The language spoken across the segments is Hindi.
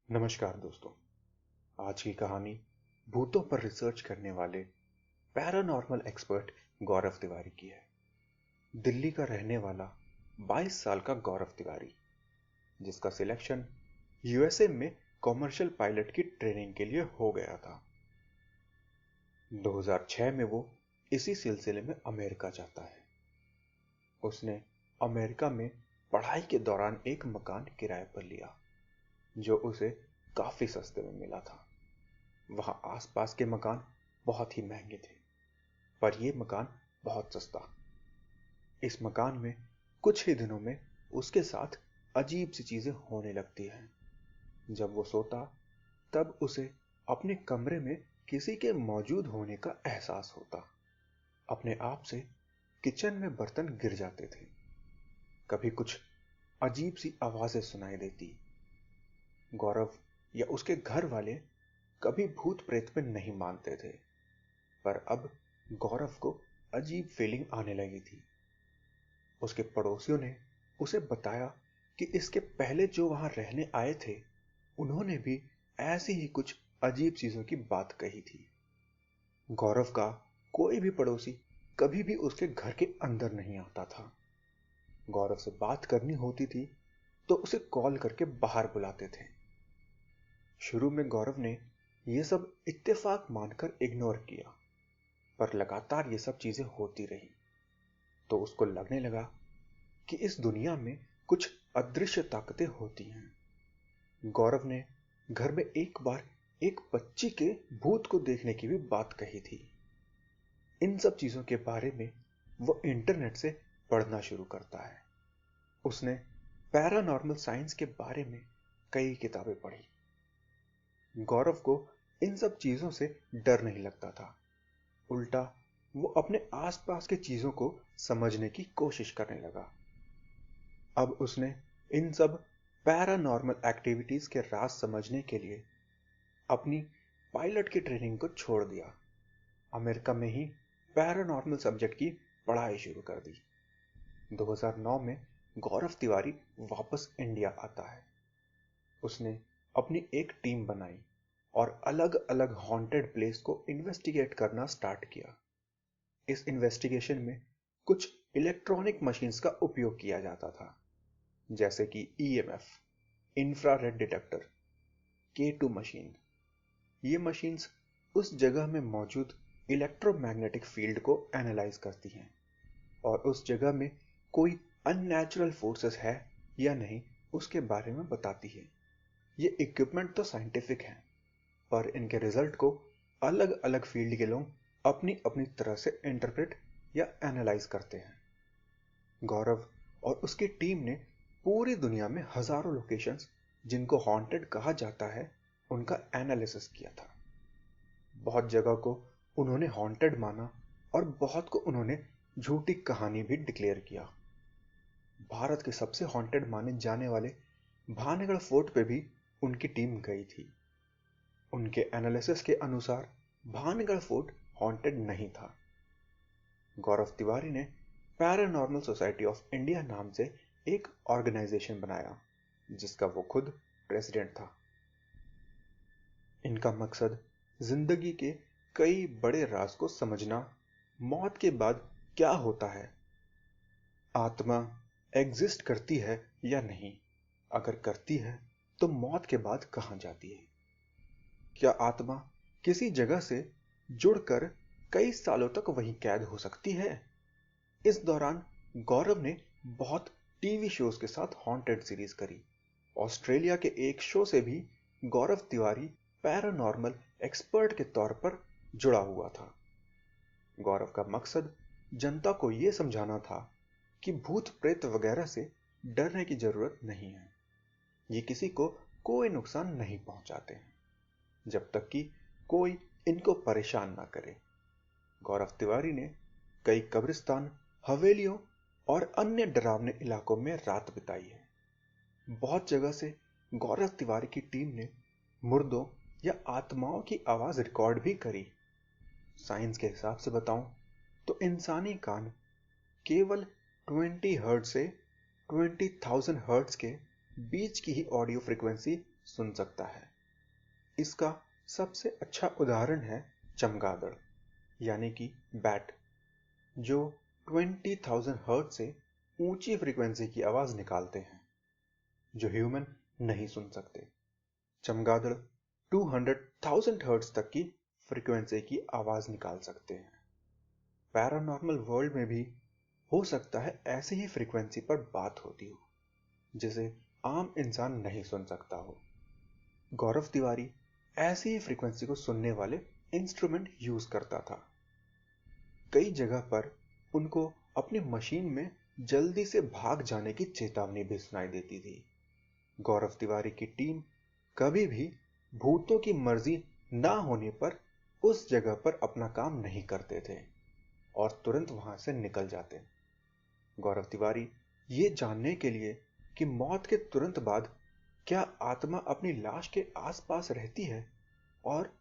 नमस्कार दोस्तों। आज की कहानी भूतों पर रिसर्च करने वाले पैरानॉर्मल एक्सपर्ट गौरव तिवारी की है। दिल्ली का रहने वाला 22 साल का गौरव तिवारी, जिसका सिलेक्शन यूएसए में कॉमर्शियल पायलट की ट्रेनिंग के लिए हो गया था। 2006 में वो इसी सिलसिले में अमेरिका जाता है। उसने अमेरिका में पढ़ाई के दौरान एक मकान किराए पर लिया, जो उसे काफी सस्ते में मिला था। वहां आसपास के मकान बहुत ही महंगे थे, पर यह मकान बहुत सस्ता। इस मकान में कुछ ही दिनों में उसके साथ अजीब सी चीजें होने लगती हैं। जब वो सोता, तब उसे अपने कमरे में किसी के मौजूद होने का एहसास होता। अपने आप से किचन में बर्तन गिर जाते थे। कभी कुछ अजीब सी आवाजें सुनाई देती। गौरव या उसके घर वाले कभी भूत प्रेत में नहीं मानते थे, पर अब गौरव को अजीब फीलिंग आने लगी थी। उसके पड़ोसियों ने उसे बताया कि इसके पहले जो वहां रहने आए थे, उन्होंने भी ऐसी ही कुछ अजीब चीजों की बात कही थी। गौरव का कोई भी पड़ोसी कभी भी उसके घर के अंदर नहीं आता था। गौरव से बात करनी होती थी तो उसे कॉल करके बाहर बुलाते थे। शुरू में गौरव ने यह सब इत्तेफाक मानकर इग्नोर किया, पर लगातार ये सब चीजें होती रही तो उसको लगने लगा कि इस दुनिया में कुछ अदृश्य ताकतें होती हैं। गौरव ने घर में एक बार एक बच्ची के भूत को देखने की भी बात कही थी। इन सब चीजों के बारे में वो इंटरनेट से पढ़ना शुरू करता है। उसने पैरानॉर्मल साइंस के बारे में कई किताबें पढ़ी। गौरव को इन सब चीजों से डर नहीं लगता था। उल्टा वो अपने आसपास की चीजों को समझने की कोशिश करने लगा। अब उसने इन सब पैरानॉर्मल एक्टिविटीज के राज समझने के लिए अपनी पायलट की ट्रेनिंग को छोड़ दिया। अमेरिका में ही पैरानॉर्मल सब्जेक्ट की पढ़ाई शुरू कर दी। 2009 में गौरव तिवारी वापस इंडिया आता है। उसने अपनी एक टीम बनाई और अलग अलग हॉन्टेड प्लेस को इन्वेस्टिगेट करना स्टार्ट किया। इस इन्वेस्टिगेशन में कुछ इलेक्ट्रॉनिक मशीन्स का उपयोग किया जाता था, जैसे कि EMF, infrared detector, K2 machine. ये मशीन्स उस जगह में मौजूद इलेक्ट्रोमैग्नेटिक फील्ड को एनालाइज करती हैं और उस जगह में कोई अननेचुरल फोर्सेस है या नहीं उसके बारे में बताती है। ये इक्विपमेंट तो साइंटिफिक हैं, पर इनके रिजल्ट को अलग अलग फील्ड के लोग अपनी अपनी तरह से इंटरप्रेट या एनालाइज करते हैं। गौरव और उसकी टीम ने पूरी दुनिया में हजारों लोकेशंस जिनको हॉन्टेड कहा जाता है, उनका एनालिसिस किया था। बहुत जगह को उन्होंने हॉन्टेड माना और बहुत को उन्होंने झूठी कहानी भी डिक्लेयर किया। भारत के सबसे हॉन्टेड माने जाने वाले भानगढ़ फोर्ट पे भी उनकी टीम गई थी। उनके एनालिसिस के अनुसार भानगढ़ फोर्ट हॉन्टेड नहीं था। गौरव तिवारी ने पैरानॉर्मल सोसाइटी ऑफ इंडिया नाम से एक ऑर्गेनाइजेशन बनाया, जिसका वो खुद प्रेसिडेंट था। इनका मकसद जिंदगी के कई बड़े राज को समझना, मौत के बाद क्या होता है, आत्मा एग्जिस्ट करती है या नहीं, अगर करती है तो मौत के बाद कहां जाती है, क्या आत्मा किसी जगह से जुड़कर कई सालों तक वहीं कैद हो सकती है। इस दौरान गौरव ने बहुत टीवी शोज के साथ हॉन्टेड सीरीज करी। ऑस्ट्रेलिया के एक शो से भी गौरव तिवारी पैरानॉर्मल एक्सपर्ट के तौर पर जुड़ा हुआ था। गौरव का मकसद जनता को यह समझाना था कि भूत प्रेत वगैरह से डरने की जरूरत नहीं है। ये किसी को कोई नुकसान नहीं पहुंचाते हैं, जब तक कि कोई इनको परेशान ना करे। गौरव तिवारी ने कई कब्रिस्तान, हवेलियों और अन्य डरावने इलाकों में रात बिताई है। बहुत जगह से गौरव तिवारी की टीम ने मुर्दों या आत्माओं की आवाज रिकॉर्ड भी करी। साइंस के हिसाब से बताऊं तो इंसानी कान केवल 20 हर्ट्ज से 20,000 हर्ट्ज के बीच की ही ऑडियो फ्रीक्वेंसी सुन सकता है। इसका सबसे अच्छा उदाहरण है चमगादड़ यानी कि बैट, जो 20,000 हर्ट्ज से ऊंची फ्रीक्वेंसी की आवाज निकालते हैं जो ह्यूमन नहीं सुन सकते। चमगादड़ 200,000 हर्ट्ज तक की फ्रीक्वेंसी की आवाज निकाल सकते हैं। पैरानॉर्मल वर्ल्ड में भी हो सकता है ऐसी ही फ्रीक्वेंसी पर बात होती हो जिसे आम इंसान नहीं सुन सकता हो। गौरव तिवारी ऐसी ही फ्रीक्वेंसी को सुनने वाले इंस्ट्रूमेंट यूज करता था। कई जगह पर उनको अपनी मशीन में जल्दी से भाग जाने की चेतावनी भी सुनाई देती थी। गौरव तिवारी की टीम कभी भी भूतों की मर्जी ना होने पर उस जगह पर अपना काम नहीं करते थे और तुरंत वहां से निकल जाते। गौरव तिवारी ये जानने के लिए कि मौत के तुरंत बाद क्या आत्मा अपनी लाश के आसपास रहती है और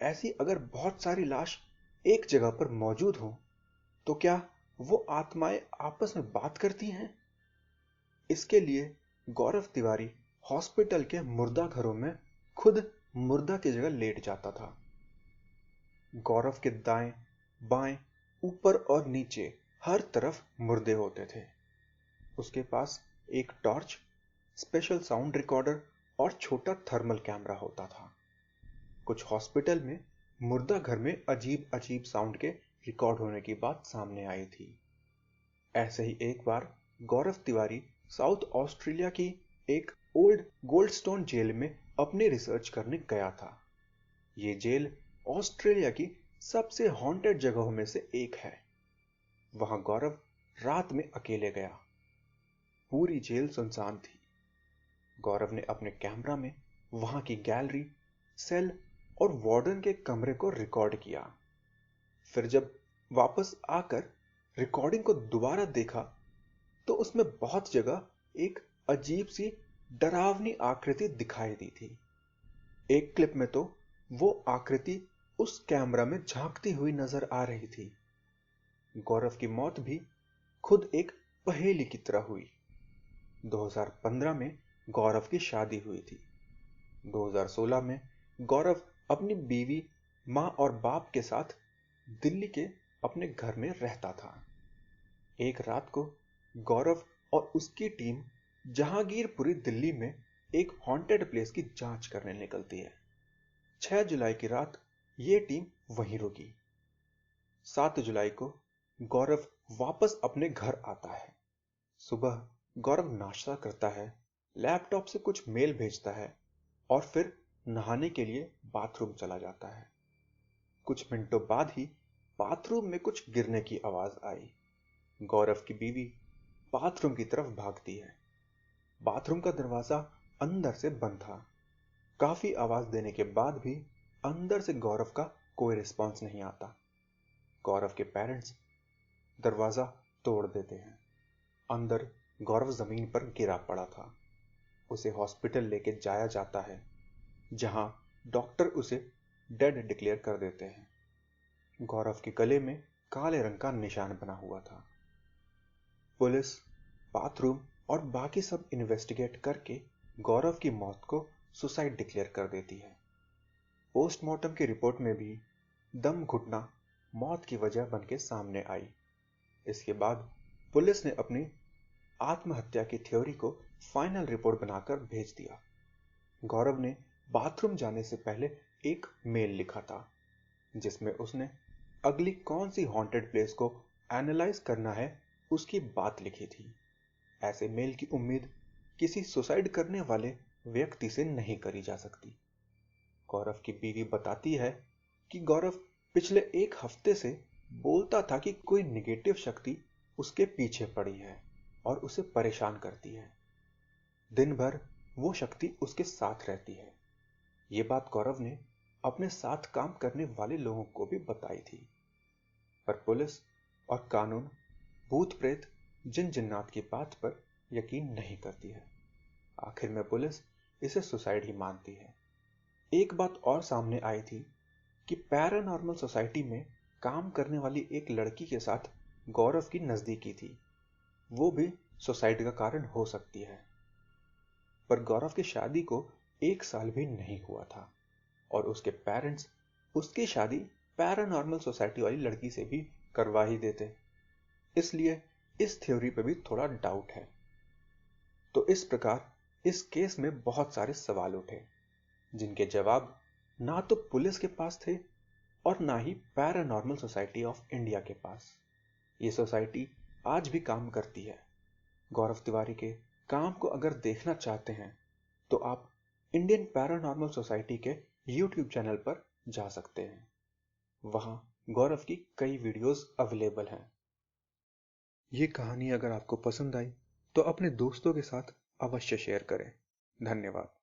ऐसी अगर बहुत सारी लाश एक जगह पर मौजूद हो तो क्या वो आत्माएं आपस में बात करती हैं, इसके लिए गौरव तिवारी हॉस्पिटल के मुर्दा घरों में खुद मुर्दा की जगह लेट जाता था। गौरव के दाएं बाएं ऊपर और नीचे हर तरफ मुर्दे होते थे। उसके पास एक टॉर्च, स्पेशल साउंड रिकॉर्डर और छोटा थर्मल कैमरा होता था। कुछ हॉस्पिटल में मुर्दा घर में अजीब अजीब साउंड के रिकॉर्ड होने की बात सामने आई थी। ऐसे ही एक बार गौरव तिवारी साउथ ऑस्ट्रेलिया की एक ओल्ड गोल्डस्टोन जेल में अपनी रिसर्च करने गया था। ये जेल ऑस्ट्रेलिया की सबसे हॉन्टेड जगहों में से एक है। वहां गौरव रात में अकेले गया। पूरी जेल सुनसान थी। गौरव ने अपने कैमरा में वहां की गैलरी, सेल और वार्डन के कमरे को रिकॉर्ड किया। फिर जब वापस आकर रिकॉर्डिंग को दोबारा देखा तो उसमें बहुत जगह एक अजीब सी डरावनी आकृति दिखाई दी थी। एक क्लिप में तो वो आकृति उस कैमरा में झांकती हुई नजर आ रही थी। गौरव की मौत भी खुद एक पहेली की तरह हुई। 2015 में गौरव की शादी हुई थी। 2016 में गौरव अपनी बीवी, मां और बाप के साथ दिल्ली के अपने घर में रहता था। एक रात को गौरव और उसकी टीम जहांगीरपुरी दिल्ली में एक हॉन्टेड प्लेस की जांच करने निकलती है। 6 जुलाई की रात यह टीम वहीं रुकी। 7 जुलाई को गौरव वापस अपने घर आता है। सुबह गौरव नाश्ता करता है, लैपटॉप से कुछ मेल भेजता है और फिर नहाने के लिए बाथरूम चला जाता है। कुछ मिनटों बाद ही बाथरूम में कुछ गिरने की आवाज आई। गौरव की बीवी बाथरूम की तरफ भागती है। बाथरूम का दरवाजा अंदर से बंद था। काफी आवाज देने के बाद भी अंदर से गौरव का कोई रिस्पॉन्स नहीं आता। गौरव के पेरेंट्स दरवाजा तोड़ देते हैं। अंदर गौरव जमीन पर गिरा पड़ा था। उसे हॉस्पिटल लेके जाया जाता है जहां डॉक्टर उसे डेड डिक्लेयर कर देते हैं। गौरव के गले में काले रंग का निशान बना हुआ था। पुलिस, बाथरूम और बाकी सब इन्वेस्टिगेट करके गौरव की मौत को सुसाइड डिक्लेयर कर देती है। पोस्टमार्टम की रिपोर्ट में भी दम घुटना मौत की वजह बन के सामने आई। इसके बाद पुलिस ने अपनी आत्महत्या की थ्योरी को फाइनल रिपोर्ट बनाकर भेज दिया। गौरव ने बाथरूम जाने से पहले एक मेल लिखा था जिसमें उसने अगली कौन सी हॉन्टेड प्लेस को एनालाइज करना है उसकी बात लिखी थी। ऐसे मेल की उम्मीद किसी सुसाइड करने वाले व्यक्ति से नहीं करी जा सकती। गौरव की बीवी बताती है कि गौरव पिछले एक हफ्ते से बोलता था कि कोई नेगेटिव शक्ति उसके पीछे पड़ी है और उसे परेशान करती है। दिन भर वो शक्ति उसके साथ रहती है। ये बात गौरव ने अपने साथ काम करने वाले लोगों को भी बताई थी, पर पुलिस और कानून भूत प्रेत जिन जिन्नात की बात पर यकीन नहीं करती है। आखिर में पुलिस इसे सुसाइड ही मानती है। एक बात और सामने आई थी कि पैरानॉर्मल सोसाइटी में काम करने वाली एक लड़की के साथ गौरव की नजदीकी थी। वो भी सुसाइड का कारण हो सकती है। पर गौरव की शादी को 1 साल भी नहीं हुआ था और उसके पेरेंट्स उसकी शादी पैरानॉर्मल सोसाइटी वाली लड़की से भी करवा ही देते। इसलिए इस थ्योरी पे भी थोड़ा डाउट है। तो इस प्रकार इस केस में बहुत सारे सवाल उठे जिनके जवाब ना तो पुलिस के पास थे और ना ही पैरानॉर्मल सोसाइटी ऑफ इंडिया के पास। ये सोसाइटी आज भी काम करती है। गौरव तिवारी के काम को अगर देखना चाहते हैं तो आप इंडियन पैरानॉर्मल सोसाइटी के यूट्यूब चैनल पर जा सकते हैं। वहां गौरव की कई वीडियोस अवेलेबल हैं। ये कहानी अगर आपको पसंद आई तो अपने दोस्तों के साथ अवश्य शेयर करें। धन्यवाद।